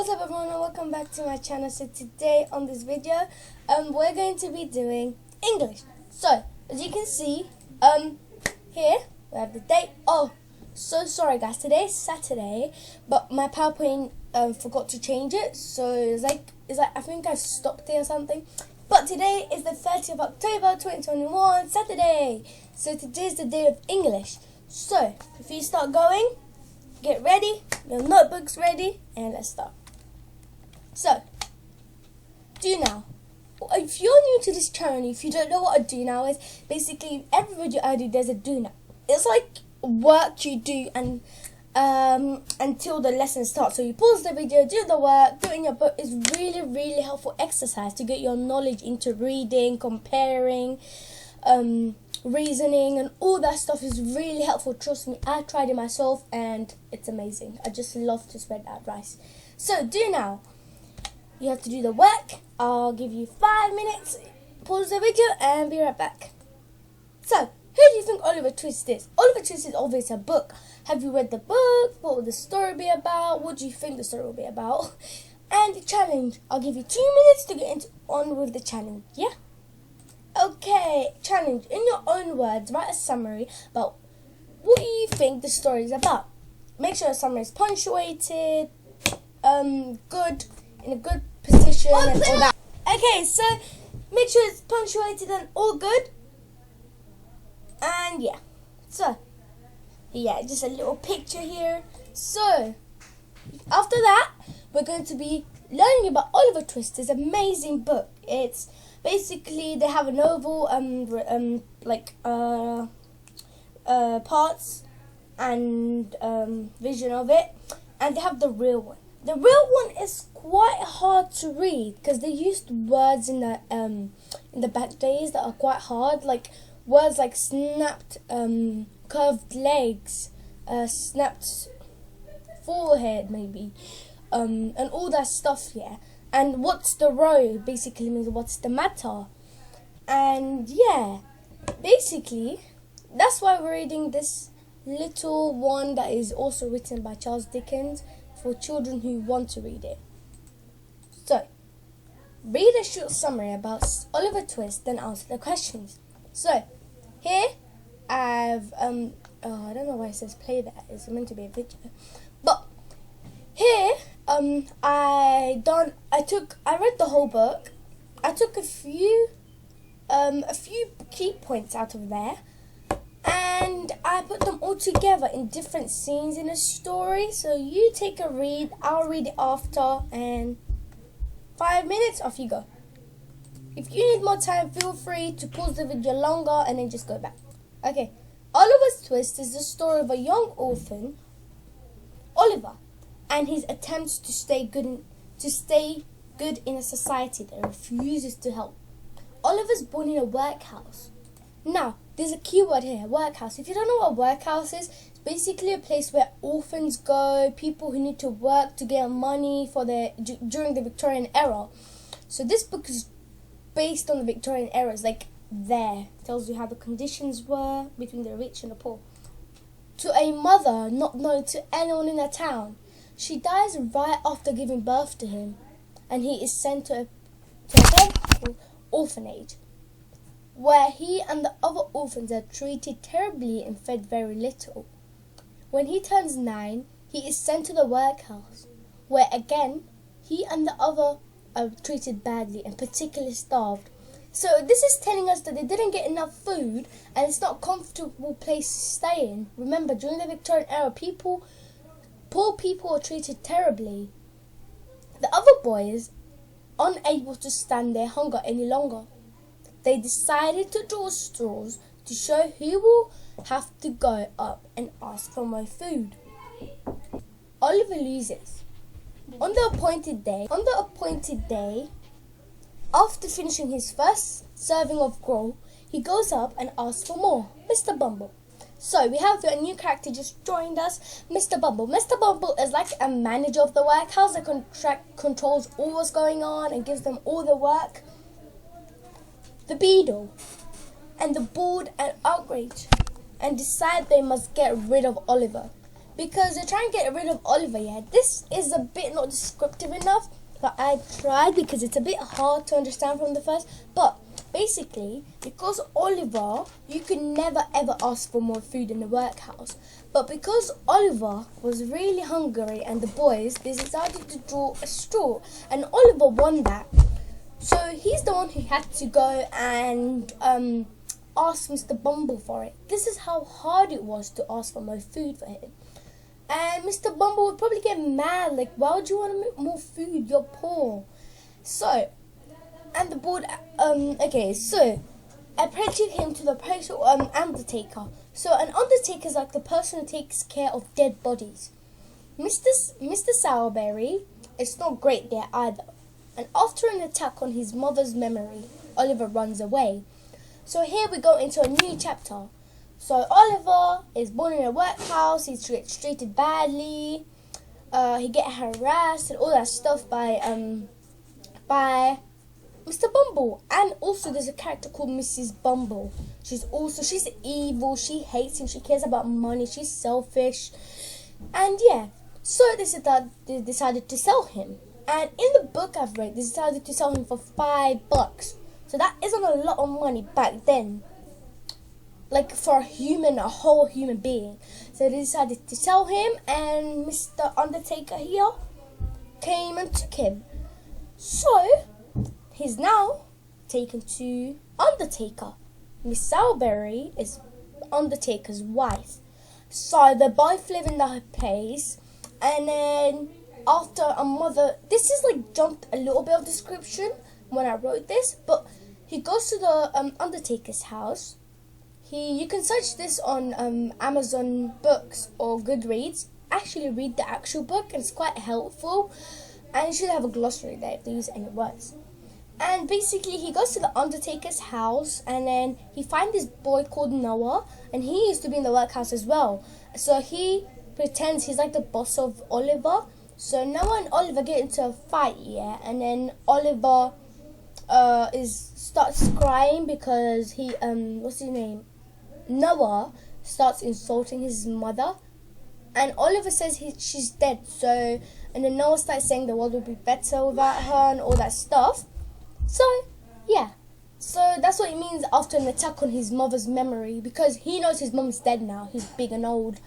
What's up everyone, and welcome back to my channel. So today on this video we're going to be doing English. So as you can see here we have the date. Oh, so sorry guys, today is Saturday, but my PowerPoint forgot to change it, so it's like I think I've stopped it or something. But today is the 30th of October 2021, Saturday. So today is the day of English. So if you start going, get ready, your notebooks ready, and let's start. So, do now. If you're new to this channel, if you don't know what a do now is, basically every video I do, there's a do now. It's like work you do and until the lesson starts. So you pause the video, do the work, do it in your book. It's really helpful exercise to get your knowledge into reading, comparing, reasoning, and all that stuff is really helpful. Trust me, I tried it myself and it's amazing. I just love to spread that advice. So do now. You have to do the work. I'll give you 5 minutes. Pause the video and be right back. So, who do you think Oliver Twist is? Oliver Twist is obviously a book. Have you read the book? What will the story be about? What do you think the story will be about? And the challenge. I'll give you 2 minutes to get on with the challenge. Yeah? Okay, challenge. In your own words, write a summary about what you think the story is about. Make sure the summary is punctuated, good, in a good position, and all that. Okay, so make sure it's punctuated and all good. And yeah, so yeah, just a little picture here. So after that, we're going to be learning about Oliver Twist. It's an amazing book. It's basically they have a novel parts and vision of it, and they have the real one. The real one is quite hard to read because they used words in the back days that are quite hard, like words like snapped, curved legs, snapped forehead maybe, and all that stuff. Yeah. And what's the row basically means what's the matter. And yeah, basically that's why we're reading this little one that is also written by Charles Dickens for children who want to read it. So, read a short summary about Oliver Twist, then answer the questions. So, here I've I don't know why it says play that. It's meant to be a video, but here I read the whole book. I took a few key points out of there, and I put them all together in different scenes in a story. So you take a read, I'll read it after, and 5 minutes, off you go. If you need more time, feel free to pause the video longer and then just go back. Okay, Oliver's Twist is the story of a young orphan, Oliver, and his attempts to stay good in a society that refuses to help. Oliver's born in a workhouse. Now, there's a key word here, workhouse. If you don't know what a workhouse is, it's basically a place where orphans go, people who need to work to get money for during the Victorian era. So this book is based on the Victorian era. It's like there. It tells you how the conditions were between the rich and the poor. To a mother not known to anyone in the town. She dies right after giving birth to him, and he is sent to a terrible orphanage, where he and the other orphans are treated terribly and fed very little. When he turns 9, he is sent to the workhouse, where again he and the other are treated badly and particularly starved. So this is telling us that they didn't get enough food and it's not a comfortable place to stay in. Remember, during the Victorian era, poor people were treated terribly. The other boys, unable to stand their hunger any longer, they decided to draw straws to show who will have to go up and ask for more food. Oliver loses. On the appointed day, after finishing his first serving of gruel, he goes up and asks for more. Mr. Bumble. So we have a new character just joined us, Mr. Bumble. Mr. Bumble is like a manager of the workhouse that controls all what's going on and gives them all the work. The Beadle and the bored and outraged and decide they must get rid of Oliver because they're trying to get rid of Oliver. Yeah, this is a bit not descriptive enough, but I tried because it's a bit hard to understand from the first. But basically, because Oliver, you could never ever ask for more food in the workhouse. But because Oliver was really hungry and the boys, they decided to draw a straw, and Oliver won that. So he's the one who had to go and ask Mr. Bumble for it. This is how hard it was to ask for more food for him. And Mr. Bumble would probably get mad, like, why would you want more food? You're poor. So, and the board, so apprenticed him to the undertaker. So an undertaker is like the person who takes care of dead bodies. Mr. Sowerberry is not great there either. And after an attack on his mother's memory, Oliver runs away. So here we go into a new chapter. So Oliver is born in a workhouse. He gets treated badly. He gets harassed and all that stuff by Mr. Bumble. And also there's a character called Mrs. Bumble. She's evil. She hates him. She cares about money. She's selfish. And yeah, so they decided to sell him. And in the book I've read, they decided to sell him for $5. So that isn't a lot of money back then. Like for a whole human being. So they decided to sell him, and Mr. Undertaker here came and took him. So he's now taken to Undertaker. Miss Sowerberry is Undertaker's wife. So they both live in the place, and then after a mother, this is like jumped a little bit of description when I wrote this, but he goes to the Undertaker's house. You can search this on Amazon Books or Goodreads. Actually read the actual book, and it's quite helpful, and you should have a glossary there if they use any words. And basically he goes to the Undertaker's house, and then he finds this boy called Noah, and he used to be in the workhouse as well. So he pretends he's like the boss of Oliver. So Noah and Oliver get into a fight, yeah, and then Oliver starts crying because what's his name? Noah starts insulting his mother, and Oliver says she's dead. So, and then Noah starts saying the world would be better without her and all that stuff. So, yeah. So that's what it means after an attack on his mother's memory, because he knows his mom's dead now. He's big and old.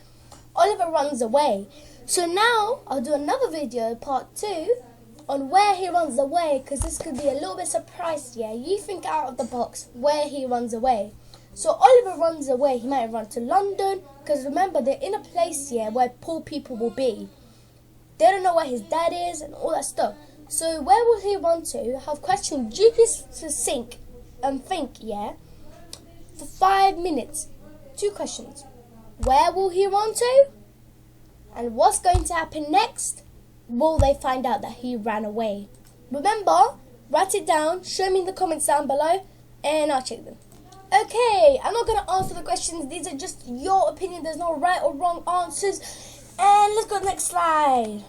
Oliver runs away. So now I'll do another video, part 2, on where he runs away, because this could be a little bit surprised, yeah. You think out of the box where he runs away. So Oliver runs away. He might run to London, because remember, they're in a place here where poor people will be. They don't know where his dad is and all that stuff. So where will he run to? I have questions. You just to think, yeah, for 5 minutes. 2 questions. Where will he run to? And what's going to happen next? Will they find out that he ran away? Remember, write it down, show me in the comments down below, and I'll check them. Okay, I'm not going to answer the questions. These are just your opinion. There's no right or wrong answers. And let's go to the next slide.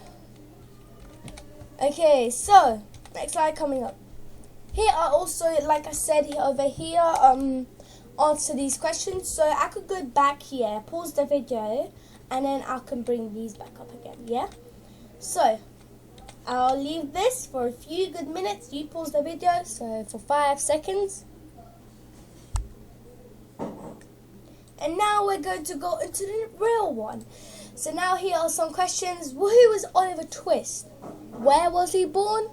Okay, so, next slide coming up. Here are also, like I said, over here, answer these questions. So I could go back here, pause the video, and then I can bring these back up again, yeah? So, I'll leave this for a few good minutes. You pause the video, so for 5 seconds. And now we're going to go into the real one. So now here are some questions. Who was Oliver Twist? Where was he born?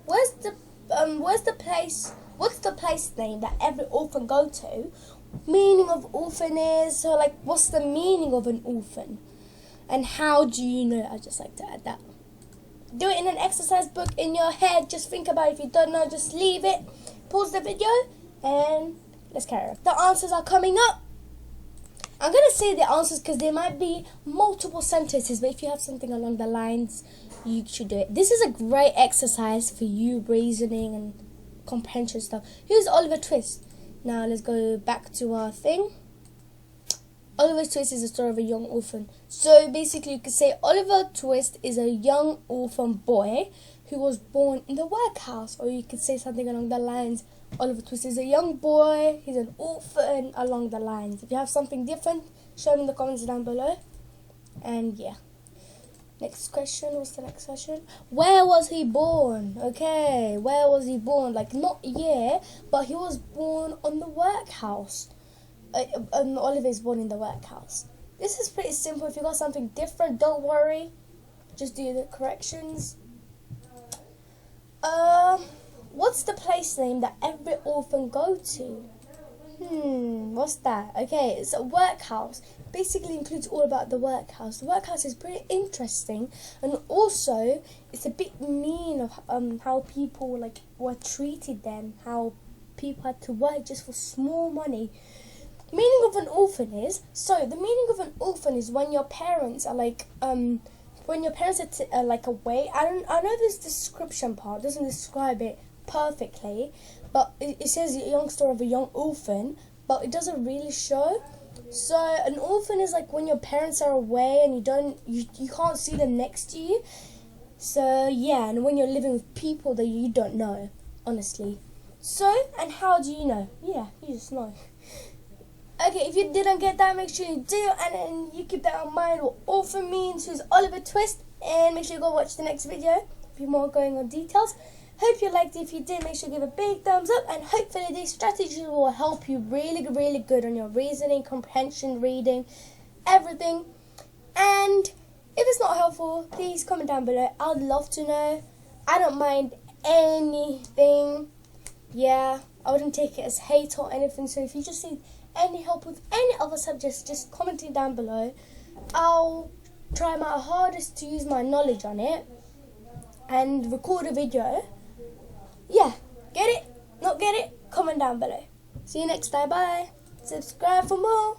Where's the place? What's the place name that every orphan go to? Meaning of orphan is, so like, what's the meaning of an orphan? And how do you know? I just like to add that. Do it in an exercise book in your head. Just think about it. If you don't know, just leave it. Pause the video and let's carry on. The answers are coming up. I'm going to say the answers because there might be multiple sentences, but if you have something along the lines, you should do it. This is a great exercise for you reasoning and comprehension stuff. Who's Oliver Twist? Now let's go back to our thing. Oliver Twist is the story of a young orphan. So basically you could say Oliver Twist is a young orphan boy who was born in the workhouse. Or you could say something along the lines, Oliver Twist is a young boy, he's an orphan, along the lines. If you have something different, show me in the comments down below. And yeah. Next question. What's the next question? Where was he born? Okay, where was he born? Like, not year, but he was born on the workhouse. Oliver's born in the workhouse. This is pretty simple. If you got something different, don't worry. Just do the corrections. What's the place name that every orphan go to? What's that? Okay, it's a workhouse. Basically includes all about the workhouse. The workhouse is pretty interesting, and also it's a bit mean of how people like were treated then, how people had to work just for small money. Meaning of an orphan is, the meaning of an orphan is when your parents are like when your parents are like away. I know this description part doesn't describe it perfectly, but it says a young story of a young orphan, but it doesn't really show. So an orphan is like when your parents are away and you can't see them next to you. So yeah, and when you're living with people that you don't know, honestly. So, and how do you know? Yeah, you just know. Okay, if you didn't get that, make sure you do, and then you keep that in mind what orphan means, who's Oliver Twist, and make sure you go watch the next video if you're more going on details. Hope you liked it. If you did, make sure you give a big thumbs up, and hopefully these strategies will help you really, really good on your reasoning, comprehension, reading, everything. And if it's not helpful, please comment down below. I'd love to know. I don't mind anything. Yeah, I wouldn't take it as hate or anything. So if you just need any help with any other subjects, just comment it down below. I'll try my hardest to use my knowledge on it and record a video. Yeah, get it? Not get it? Comment down below. See you next time. Bye. Subscribe for more.